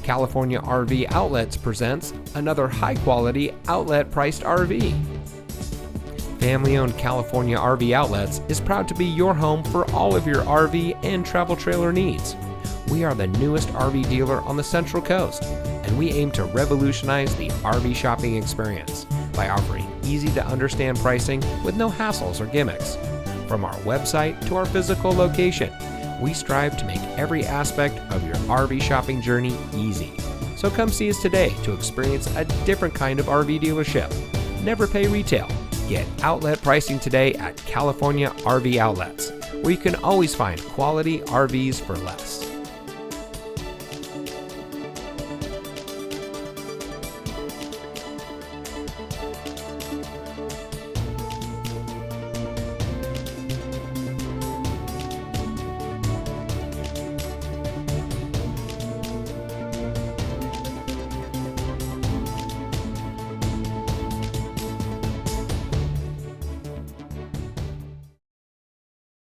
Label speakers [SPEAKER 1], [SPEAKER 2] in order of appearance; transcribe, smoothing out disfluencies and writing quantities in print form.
[SPEAKER 1] California RV Outlets presents another high-quality outlet-priced RV. Family-owned California RV Outlets is proud to be your home for all of your RV and travel trailer needs. We are the newest RV dealer on the Central Coast, and we aim to revolutionize the RV shopping experience by offering easy-to-understand pricing with no hassles or gimmicks. From our website to our physical location, we strive to make every aspect of your RV shopping journey easy. So come see us today to experience a different kind of RV dealership. Never pay retail. Get outlet pricing today at California RV Outlets, where you can always find quality RVs for less.